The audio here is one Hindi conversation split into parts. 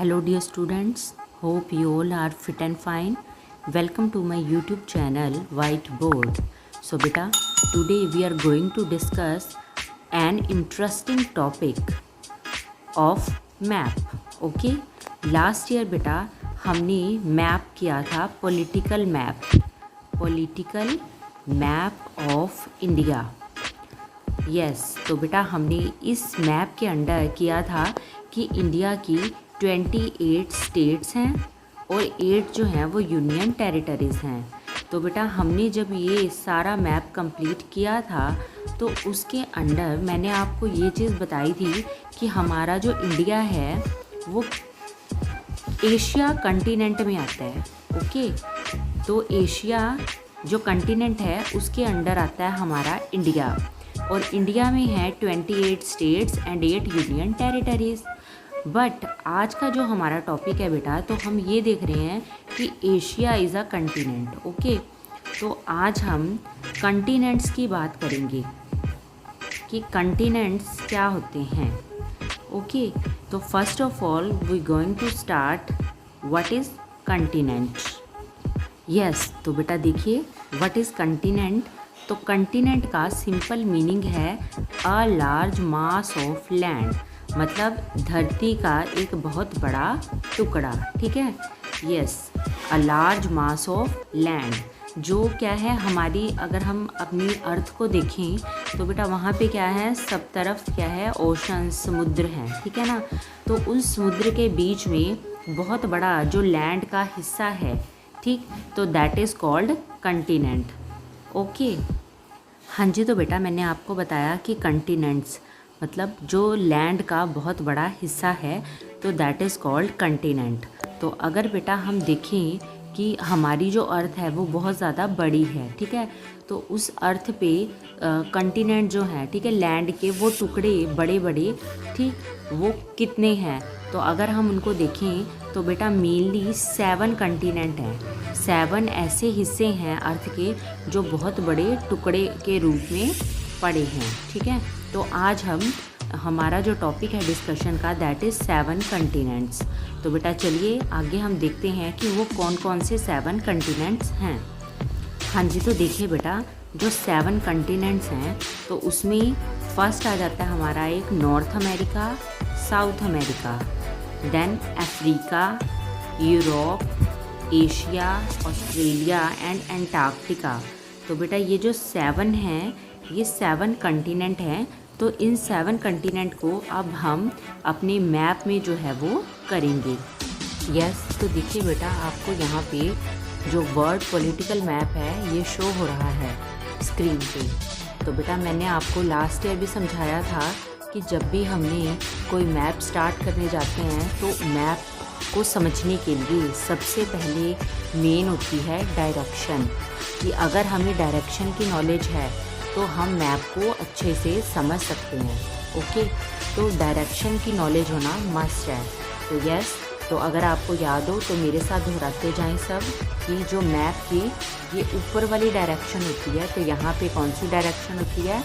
Hello dear students, hope you all are fit and fine. Welcome to my YouTube channel Whiteboard. So beta, today we are going to discuss an interesting topic of map. Okay, last year beta हमने मैप किया था political map of India. Yes, तो बेटा हमने इस मैप के अंडर किया था कि इंडिया की 28 स्टेट्स हैं और 8 जो हैं वो यूनियन टेरिटरीज़ हैं. तो बेटा हमने जब ये सारा मैप कंप्लीट किया था तो उसके अंडर मैंने आपको ये चीज़ बताई थी कि हमारा जो इंडिया है वो एशिया कंटिनेंट में आता है. ओके, तो एशिया जो कंटिनेंट है उसके अंडर आता है हमारा इंडिया, और इंडिया में है 28 states and 8 union territories. But आज का जो हमारा टॉपिक है बेटा, तो हम ये देख रहे हैं कि Asia is a continent. Okay, तो आज हम कंटिनेंट्स की बात करेंगे कि कंटिनेंट्स क्या होते हैं. ओके, तो first of all we going to start what is continent. Yes, तो बेटा देखिए व्हाट इज़ कंटिनेंट. तो कंटिनेंट का सिंपल मीनिंग है a large mass of land, मतलब धरती का एक बहुत बड़ा टुकड़ा. ठीक है, yes, a large mass of land जो क्या है हमारी, अगर हम अपनी अर्थ को देखें तो बेटा वहाँ पे क्या है, सब तरफ क्या है, ओशन, समुद्र हैं. ठीक है ना, तो उस समुद्र के बीच में बहुत बड़ा जो लैंड का हिस्सा है, ठीक, तो that is called continent. Okay, हाँ जी, तो बेटा मैंने आपको बताया कि कंटिनेंट्स मतलब जो लैंड का बहुत बड़ा हिस्सा है तो दैट इज़ कॉल्ड कंटिनेंट. तो अगर बेटा हम देखें कि हमारी जो अर्थ है वो बहुत ज़्यादा बड़ी है, ठीक है, तो उस अर्थ पे कंटिनेंट जो है, ठीक है, लैंड के वो टुकड़े बड़े बड़े, ठीक, वो कितने हैं, तो अगर हम उनको देखें तो बेटा मेनली 7 कंटिनेंट हैं. 7 ऐसे हिस्से हैं अर्थ के जो बहुत बड़े टुकड़े के रूप में पड़े हैं. ठीक है, तो आज हमारा जो टॉपिक है डिस्कशन का दैट इज़ 7 कंटिनेंट्स. तो बेटा चलिए आगे हम देखते हैं कि वो कौन कौन से 7 कंटिनेंट्स हैं. हाँ जी, तो देखिए बेटा जो 7 कंटिनेंट्स हैं तो उसमें फर्स्ट आ जाता है हमारा एक North America, South America, then Africa, Europe, Asia, Australia and Antarctica. तो बेटा ये जो 7 हैं ये 7 कंटिनेंट हैं. तो इन 7 कंटिनेंट को अब हम अपने मैप में जो है वो करेंगे. यस, तो देखिए बेटा आपको यहाँ पे जो वर्ड पॉलिटिकल मैप है ये शो हो रहा है स्क्रीन पे. तो बेटा मैंने आपको लास्ट ईयर भी समझाया था कि जब भी हमने कोई मैप स्टार्ट करने जाते हैं तो मैप को समझने के लिए सबसे पहले मेन होती है डायरेक्शन, कि अगर हमें डायरेक्शन की नॉलेज है तो हम मैप को अच्छे से समझ सकते हैं. ओके, तो डायरेक्शन की नॉलेज होना मस्ट है. तो यस, तो अगर आपको याद हो तो मेरे साथ दोहराते जाएं सब कि जो मैप की ये ऊपर वाली डायरेक्शन होती है, तो यहाँ पे कौन सी डायरेक्शन होती है,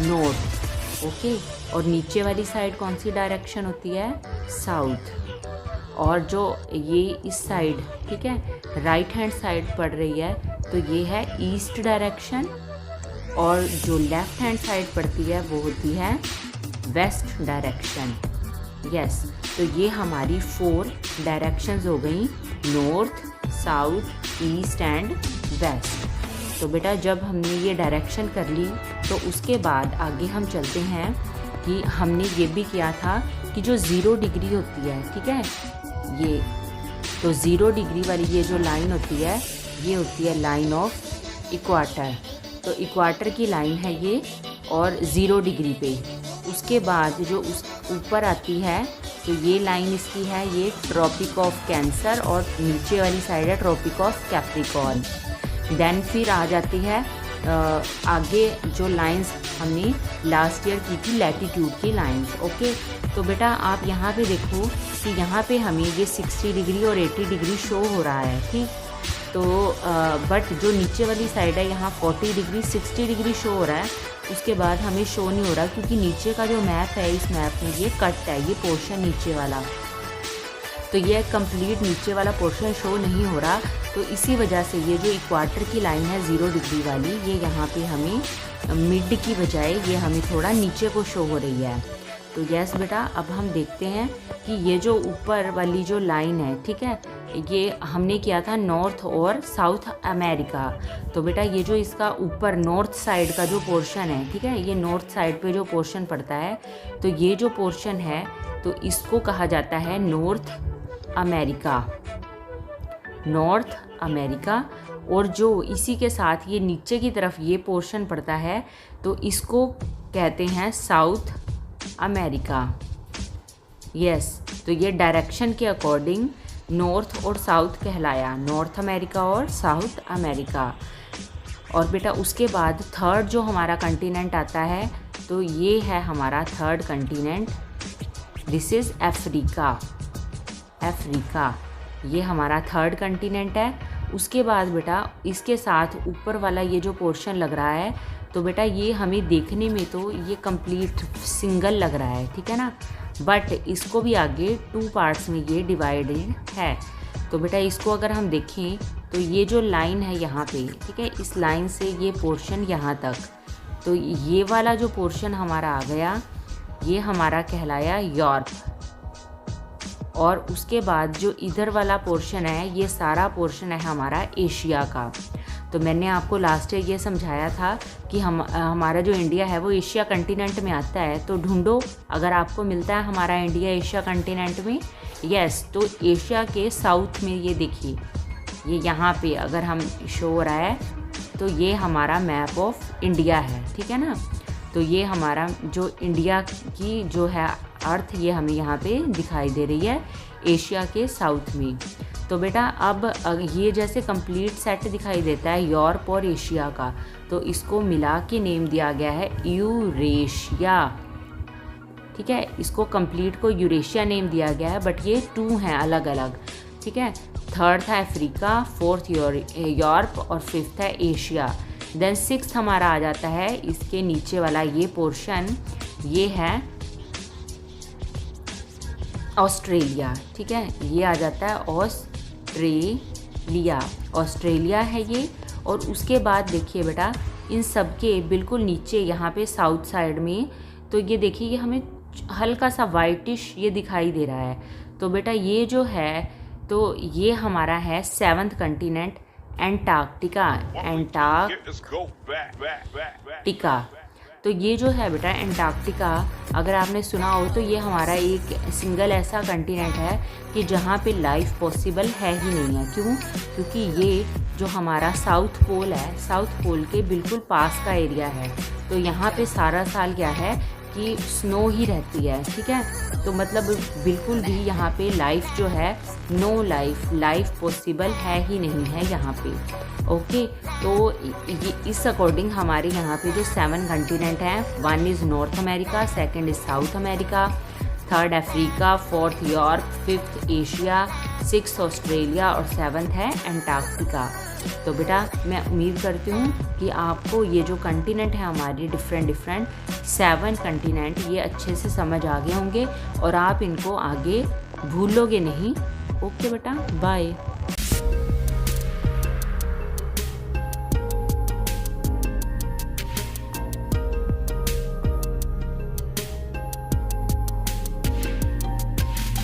नॉर्थ. ओके, और नीचे वाली साइड कौन सी डायरेक्शन होती है, साउथ. और जो ये इस साइड, ठीक है, राइट हैंड साइड पड़ रही है तो ये है ईस्ट डायरेक्शन, और जो लेफ़्ट हैंड साइड पड़ती है वो होती है वेस्ट डायरेक्शन. यस, तो ये हमारी 4 डायरेक्शंस हो गई, north, south, east and west. तो बेटा जब हमने ये डायरेक्शन कर ली तो उसके बाद आगे हम चलते हैं कि हमने ये भी किया था कि जो 0 डिग्री होती है, ठीक है, ये तो 0 डिग्री वाली ये जो लाइन होती है ये होती है लाइन ऑफ इक्वाटर. तो इक्वाटर की लाइन है ये, और 0 डिग्री पे उसके बाद जो उस ऊपर आती है तो ये लाइन इसकी है ये ट्रॉपिक ऑफ कैंसर, और नीचे वाली साइड है ट्रॉपिक ऑफ कैप्रिकॉर्न. देन फिर आ जाती है आगे जो लाइंस हमने लास्ट ईयर की थी लैटीट्यूड की लाइंस. ओके, तो बेटा आप यहाँ पे देखो कि यहाँ पे हमें ये 60 डिग्री और 80 डिग्री शो हो रहा है, ठीक, तो बट जो नीचे वाली साइड है यहाँ 40 डिग्री 60 डिग्री शो हो रहा है. उसके बाद हमें शो नहीं हो रहा क्योंकि नीचे का जो मैप है इस मैप में ये कट है, ये पोर्शन नीचे वाला. तो ये कंप्लीट नीचे वाला पोर्शन शो नहीं हो रहा, तो इसी वजह से ये जो इक्वाटर की लाइन है 0 डिग्री वाली, ये यहाँ पे हमें मिड की बजाय ये हमें थोड़ा नीचे को शो हो रही है। तो यस बेटा, अब हम देखते हैं कि ये जो ऊपर वाली जो लाइन है, ठीक है, ये हमने किया था नॉर्थ और साउथ अमेरिका। तो बेटा ये जो इसका ऊपर नॉर्थ साइड का जो पोर्शन है, ठीक है, ये नॉर्थ साइड पे जो पोर्शन पड़ता है, तो ये जो पोर्शन है तो इसको कहा जाता है नॉर्थ अमेरिका, नॉर्थ अमेरिका। और जो इसी के साथ ये नीचे की तरफ ये पोर्शन पड़ता है तो इसको कहते हैं साउथ अमेरिका। यस, तो ये डायरेक्शन के अकॉर्डिंग नॉर्थ और साउथ कहलाया, नॉर्थ अमेरिका और साउथ अमेरिका। और बेटा उसके बाद थर्ड जो हमारा कंटिनेंट आता है तो ये है हमारा third continent, this is Africa. Africa ये हमारा थर्ड कंटिनेंट है। उसके बाद बेटा इसके साथ ऊपर वाला ये जो पोर्शन लग रहा है, तो बेटा ये हमें देखने में तो ये कंप्लीट सिंगल लग रहा है, ठीक है ना, बट इसको भी आगे 2 पार्ट्स में ये डिवाइडेड है। तो बेटा इसको अगर हम देखें तो ये जो लाइन है यहाँ पे, ठीक है, इस लाइन से ये पोर्शन यहाँ तक, तो ये वाला जो पोर्शन हमारा आ गया, ये हमारा कहलाया यूरोप। और उसके बाद जो इधर वाला पोर्शन है, ये सारा पोर्शन है हमारा एशिया का। तो मैंने आपको लास्ट ईयर ये समझाया था कि हमारा जो इंडिया है वो एशिया कंटिनेंट में आता है। तो ढूंढो अगर आपको मिलता है हमारा इंडिया एशिया कंटिनेंट में। यस, तो एशिया के साउथ में ये देखिए, ये यहाँ पे अगर हम शो हो रहा है तो ये हमारा मैप ऑफ इंडिया है, ठीक है ना। तो ये हमारा जो इंडिया की जो है अर्थ, ये हमें यहाँ पे दिखाई दे रही है एशिया के साउथ में। तो बेटा अब ये जैसे कंप्लीट सेट दिखाई देता है यूरोप और एशिया का, तो इसको मिला के नेम दिया गया है यूरेशिया, ठीक है। इसको कंप्लीट को यूरेशिया नेम दिया गया है, बट ये 2 हैं अलग अलग, ठीक है। थर्ड था अफ्रीका, फोर्थ यूरोप और फिफ्थ है एशिया। देन 6th हमारा आ जाता है इसके नीचे वाला ये पोर्शन, ये है ऑस्ट्रेलिया, ठीक है, ये आ जाता है ऑस्ट्रेलिया, ऑस्ट्रेलिया है ये। और उसके बाद देखिए बेटा इन सब के बिल्कुल नीचे यहाँ पे साउथ साइड में, तो ये देखिए ये हमें हल्का सा वाइटिश ये दिखाई दे रहा है। तो बेटा ये जो है तो ये हमारा है 7th कंटिनेंट एंटार्क्टिका, एंटार्क्टिका। तो ये जो है बेटा एंटार्क्टिका, अगर आपने सुना हो तो ये हमारा एक सिंगल ऐसा कंटिनेंट है कि जहाँ पे लाइफ पॉसिबल है ही नहीं है। क्यों? क्योंकि ये जो हमारा साउथ पोल है, साउथ पोल के बिल्कुल पास का एरिया है। तो यहाँ पे सारा साल क्या है कि स्नो ही रहती है, ठीक है। तो मतलब बिल्कुल भी यहाँ पे लाइफ जो है, नो लाइफ पॉसिबल है ही नहीं है यहाँ पे। ओके, तो ये इस अकॉर्डिंग हमारे यहाँ पे जो 7 कंटिनेंट हैं, 1 is north America, 2nd is south America, 3rd Africa, 4th Europe, 5th Asia, 6th Australia और 7th है एंटार्क्टिका। तो बेटा मैं उम्मीद करती हूँ कि आपको ये जो कंटिनेंट है हमारी डिफरेंट 7 कंटिनेंट, ये अच्छे से समझ आ गए होंगे और आप इनको आगे भूलोगे नहीं। ओके बेटा, बाय।